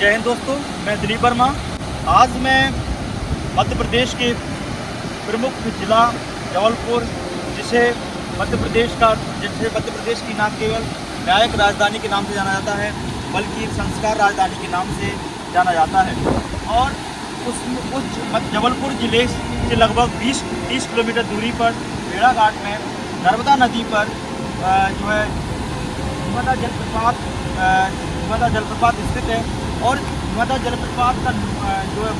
जय हिंद दोस्तों, मैं दिलीप वर्मा। आज मैं मध्य प्रदेश के प्रमुख जिला जबलपुर, जिसे मध्य प्रदेश की न केवल न्यायिक राजधानी के नाम से जाना जाता है बल्कि संस्कार राजधानी के नाम से जाना जाता है। और उस जबलपुर जिले से लगभग 20-30 किलोमीटर दूरी पर भेड़ाघाट में नर्मदा नदी पर जो है नर्मदा जलप्रपात स्थित है। और नर्मदा जलप्रपात का जो है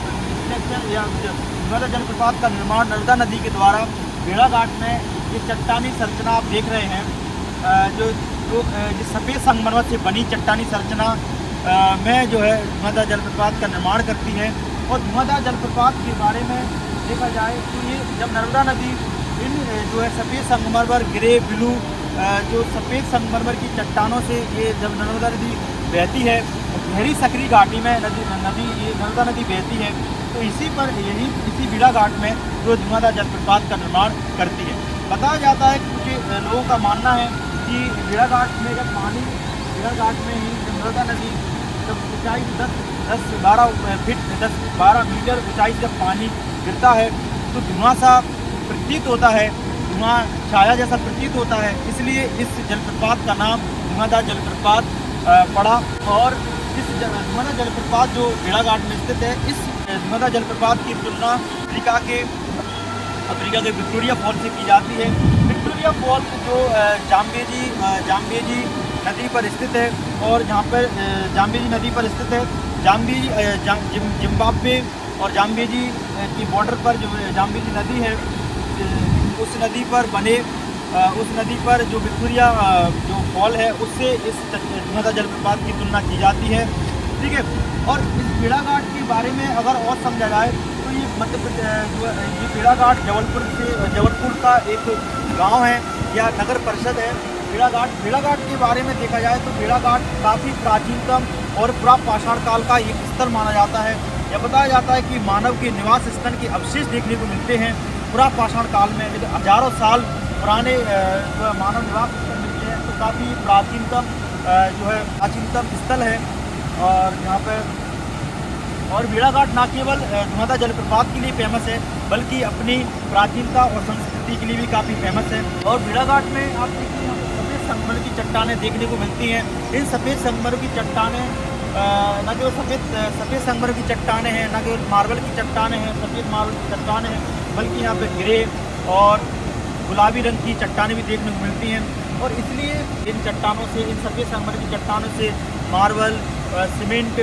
नर्मदा जलप्रपात का निर्माण नर्मदा नदी के द्वारा भेड़ाघाट में ये चट्टानी संरचना आप देख रहे हैं, जो सफ़ेद संगमरमर से बनी चट्टानी संरचना में जो है नर्मदा जलप्रपात का निर्माण करती है। और नर्मदा जलप्रपात के बारे में देखा जाए तो ये जब नर्मदा नदी इन जो है सफ़ेद संगमरमर ग्रे ब्लू जो सफ़ेद संगमरमर की चट्टानों से ये जब नर्मदा नदी बहती है, गहरी सकरी घाटी में नर्मदा नदी बहती है, तो इसी भेड़ाघाट में जो नर्मदा जलप्रपात का निर्माण करती है। बताया जाता है क्योंकि लोगों का मानना है कि भेड़ाघाट में ही नर्मदा नदी जब ऊंचाई 10-12 मीटर ऊंचाई से जब पानी गिरता है तो धुआं सा प्रतीत होता है, धुआं छाया जैसा प्रतीत होता है, इसलिए इस जलप्रपात का नाम नर्मदा जलप्रपात पड़ा। और इस नर्मदा जलप्रपात जो भेड़ाघाट में स्थित है, इस नर्मदा जलप्रपात की तुलना अफ्रीका के विक्टोरिया फॉल से की जाती है। विक्टोरिया फॉल जो जाम्बेजी नदी पर स्थित है, और जहाँ पर जाम्बेजी नदी पर स्थित है, जिम्बाब्वे और जाम्बेजी की बॉर्डर पर जो जाम्बेजी नदी है, उस नदी पर जो विक्टोरिया जो फॉल है उससे इस नर्मदा जलप्रपात की तुलना की जाती है। ठीक है। और इस भेड़ाघाट के बारे में अगर और समझा जाए तो ये मध्य प्रदेश जो ये भेड़ाघाट जबलपुर का एक गांव है या नगर परिषद है। भेड़ाघाट के बारे में देखा जाए तो भेड़ाघाट काफ़ी प्राचीनतम और पुरापाषाण काल का एक स्थल माना जाता है। यह बताया जाता है कि मानव के निवास स्थल के अवशेष देखने को मिलते हैं पुरापाषाण काल में, लेकिन हजारों साल पुराने मानव निवास स्थल मिलते हैं। तो काफ़ी प्राचीनतम स्थल है। और यहाँ पर और भेड़ाघाट न केवल नर्मदा जलप्रपात के लिए फेमस है बल्कि अपनी प्राचीनता और संस्कृति के लिए भी काफ़ी फेमस है। और भेड़ाघाट में आप देखिए यहाँ पर सफ़ेद संगमरमर की चट्टानें देखने को मिलती हैं। इन सफ़ेद संगमरमर की चट्टानें न केवल सफ़ेद संगमरमर की चट्टानें हैं, न केवल मार्बल की चट्टानें हैं, सफ़ेद मार्बल की चट्टानें हैं, बल्कि यहाँ पे ग्रे और गुलाबी रंग की चट्टानें भी देखने को मिलती हैं। और इसलिए इन सफ़ेद संगमरमर की चट्टानों से मार्बल, सीमेंट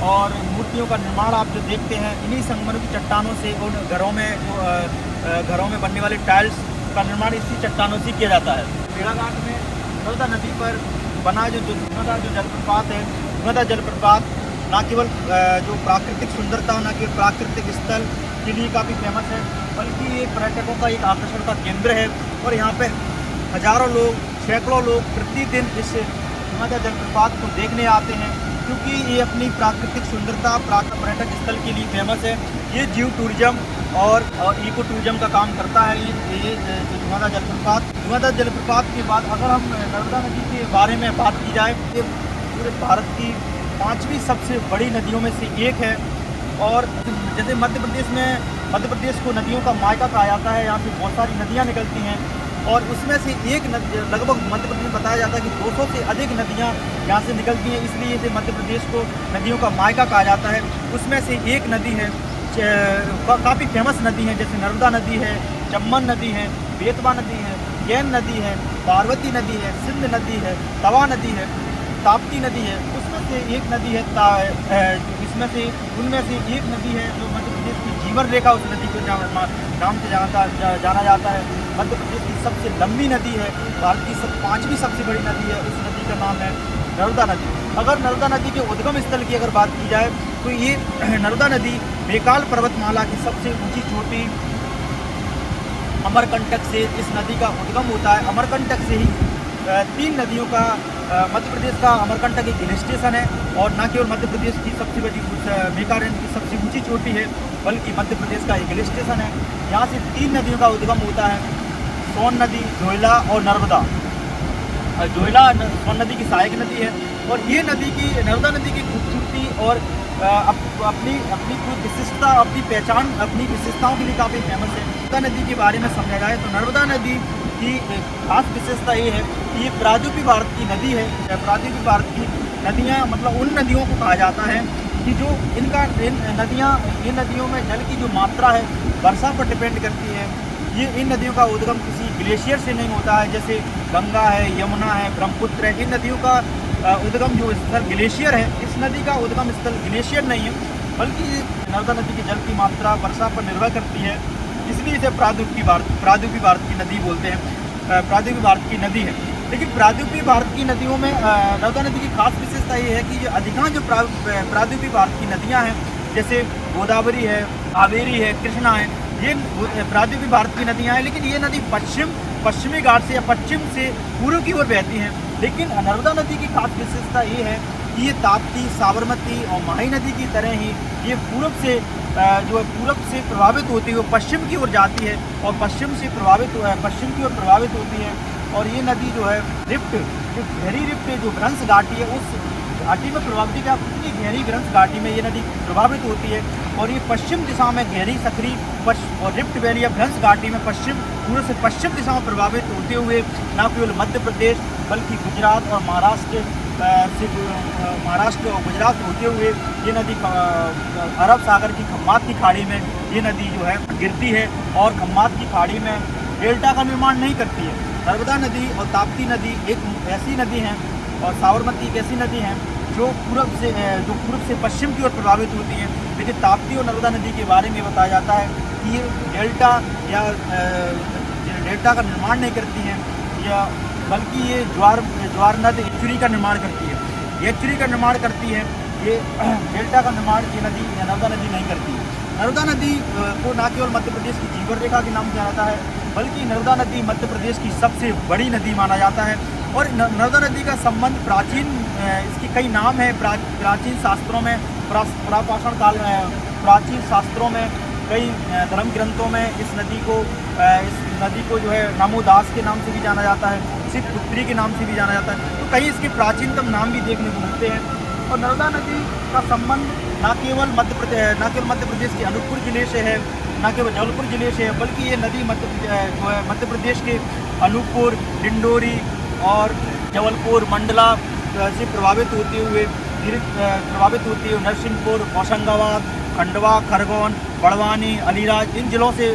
और मूर्तियों का निर्माण आप जो देखते हैं, इन्हीं संगमरमर की चट्टानों से उन घरों में बनने वाले टाइल्स का निर्माण इसी चट्टानों से किया जाता है। भेड़ाघाट में नर्मदा नदी पर बना जो जलप्रपात है, नर्मदा जलप्रपात न केवल जो प्राकृतिक सुंदरता, न केवल प्राकृतिक स्थल के लिए काफ़ी फेमस है बल्कि ये पर्यटकों का एक आकर्षण का केंद्र है। और यहाँ पे हजारों लोग, सैकड़ों लोग प्रतिदिन इस नर्मदा जलप्रपात को देखने आते हैं, क्योंकि ये अपनी प्राकृतिक सुंदरता पर्यटक स्थल के लिए फेमस है। ये जीव टूरिज्म और इको टूरिज्म का काम करता है ये नर्मदा जलप्रपात के बाद अगर हम नर्मदा नदी के बारे में बात की जाए, ये पूरे भारत की 5वीं सबसे बड़ी नदियों में से एक है। और जैसे मध्य प्रदेश को नदियों का मायका कहा जाता है, यहाँ से बहुत सारी नदियाँ निकलती हैं, और उसमें से एक लगभग मध्य प्रदेश में बताया जाता है कि 200 से अधिक नदियाँ यहाँ से निकलती हैं, इसलिए इसे मध्य प्रदेश को नदियों का मायका कहा जाता है। उसमें से एक नदी है, काफ़ी फेमस नदी है, जैसे नर्मदा नदी है, चम्बल नदी है, बेतवा नदी है, केन नदी है, पार्वती नदी है, सिंध नदी है, तवा नदी है, ताप्ती नदी है। उसमें से एक नदी है उनमें से एक नदी है जो मध्य प्रदेश की जीवन रेखा उस नदी को नाम से जाना जाता है। मध्य प्रदेश की सबसे लंबी नदी है, भारत की 5वीं सबसे बड़ी नदी है, उस नदी का नाम है नर्मदा नदी। अगर नर्मदा नदी के उद्गम स्थल की अगर बात की जाए तो ये नर्मदा नदी बेकाल पर्वतमाला की सबसे ऊंची चोटी अमरकंटक से इस नदी का उद्गम होता है। अमरकंटक से ही 3 नदियों का मध्य प्रदेश का अमरकंटक एक हिल स्टेशन है, और न केवल मध्य प्रदेश की सबसे बड़ी मेकारेंज की सबसे ऊंची चोटी है बल्कि मध्य प्रदेश का एक हिल स्टेशन है। यहाँ से 3 नदियों का उद्गम होता है, सोन नदी, जोइला और नर्मदा। जोइला सोन नदी की सहायक नदी है, और ये नर्मदा नदी की खूबसूरती और अपनी अपनी कोई विशिष्टता, अपनी पहचान, अपनी विशेषताओं के लिए काफ़ी फेमस है। नर्मदा नदी के बारे में समझा जाए तो नर्मदा नदी की खास विशेषता ये है कि ये प्रायद्वीपीय भारत की नदी है। प्रायद्वीपीय भारत की नदियाँ मतलब उन नदियों को कहा जाता है कि जो इन नदियों में जल की जो मात्रा है वर्षा पर डिपेंड करती है। ये इन नदियों का उद्गम किसी ग्लेशियर से नहीं होता है, जैसे गंगा है, यमुना है, ब्रह्मपुत्र है। इन नदियों का उद्गम जो स्थल ग्लेशियर है, इस नदी का उद्गम स्थल ग्लेशियर नहीं है, बल्कि ये नर्मदा नदी की जल की मात्रा वर्षा पर निर्भर करती है। इसलिए इसे प्रायद्वीपीय भारत की नदी बोलते हैं, प्रायद्वीपीय भारत की नदी है। लेकिन प्रायद्वीपीय भारत की नदियों में नर्मदा नदी की खास विशेषता ये है कि जो अधिकांश जो प्रायद्वीपीय भारत की नदियाँ हैं, जैसे गोदावरी है, कावेरी है, कृष्णा है, ये प्रायद्वीपीय भारत की नदियाँ हैं। लेकिन ये नदी पश्चिमी घाट से या पश्चिम से पूर्व की ओर बहती हैं। लेकिन नर्मदा नदी की खास विशेषता ये है कि ये ताप्ती, साबरमती और माही नदी की तरह ही ये पूर्व से प्रभावित होती है, वो पश्चिम की ओर जाती है और पश्चिम की ओर प्रभावित होती है। और ये नदी जो है जो गहरी रिफ्ट जो भ्रंश घाटी है, उस घाटी में प्रभावित है। उतनी गहरी भ्रंश घाटी में ये नदी प्रभावित होती है और ये पश्चिम दिशा में गहरी सकरी और रिफ्ट वैली या भ्रंश घाटी में पूर्व से पश्चिम दिशा में प्रभावित होते हुए न केवल मध्य प्रदेश बल्कि गुजरात और महाराष्ट्र और गुजरात होते हुए ये नदी अरब सागर की खम्मात की खाड़ी में ये नदी जो है गिरती है और खम्मात की खाड़ी में डेल्टा का निर्माण नहीं करती है। नर्मदा नदी और ताप्ती नदी एक ऐसी नदी हैं और साबरमती एक ऐसी नदी हैं जो पूर्व से पश्चिम की ओर प्रभावित होती हैं। लेकिन ताप्ती और नर्मदा नदी के बारे में बताया जाता है कि ये डेल्टा का निर्माण नहीं करती हैं, या बल्कि ये ज्वार नद एचुरी का निर्माण करती है। एचुरी का निर्माण करती है, ये डेल्टा का निर्माण ये नदी या नर्मदा नदी नहीं करती है। नर्मदा नदी को न केवल मध्य प्रदेश की जीवन रेखा के नाम से जाना जाता है, बल्कि नर्मदा नदी मध्य प्रदेश की सबसे बड़ी नदी माना जाता है। और नर्मदा नदी का संबंध इसके कई नाम हैं प्राचीन शास्त्रों में, पुरापाषाण काल में, प्राचीन शास्त्रों में, कई धर्म ग्रंथों में इस नदी को जो है नमोदास के नाम से भी जाना जाता है, शिवपुत्री के नाम से भी जाना जाता है। तो कई इसके प्राचीनतम नाम भी देखने को मिलते हैं। और नर्मदा नदी का संबंध न केवल मध्य प्रदेश के अनूपपुर जिले से है, न केवल जबलपुर जिले से है, बल्कि ये नदी मध्य प्रदेश के अनूपपुर, डिंडोरी और जबलपुर, मंडला से प्रभावित होते हुए नरसिंहपुर, होशंगाबाद, खंडवा, खरगोन, बड़वानी, अलीराज इन जिलों से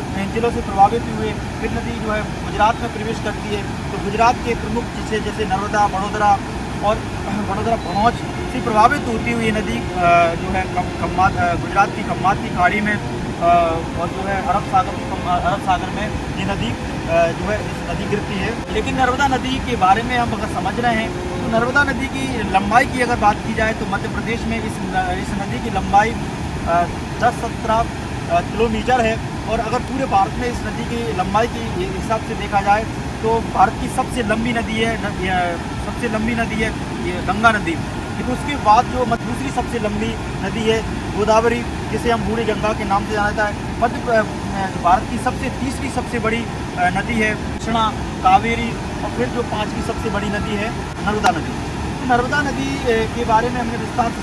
प्रभावित हुए फिर नदी जो है गुजरात में प्रवेश करती है। तो गुजरात के प्रमुख जैसे नर्मदा, वडोदरा पहुँच से प्रभावित होती हुई ये नदी जो है गुजरात की खम्मात की खाड़ी में और जो है अरब सागर में ये नदी जो है इस नदी गिरती है। लेकिन नर्मदा नदी के बारे में हम अगर समझ रहे हैं तो नर्मदा नदी की लंबाई की अगर बात की जाए तो मध्य प्रदेश में इस नदी की लंबाई 10-17 किलोमीटर है। और अगर पूरे भारत में इस नदी की लंबाई के हिसाब से देखा जाए तो भारत की सबसे लंबी नदी है ये गंगा नदी। लेकिन उसके बाद जो दूसरी सबसे लंबी नदी है गोदावरी, जिसे हम बूढ़ी गंगा के नाम से जाना जाता है। भारत की तीसरी सबसे बड़ी नदी है कृष्णा, कावेरी, और फिर जो 5वीं सबसे बड़ी नदी है नर्मदा नदी। नर्मदा नदी के बारे में हमने विस्तार से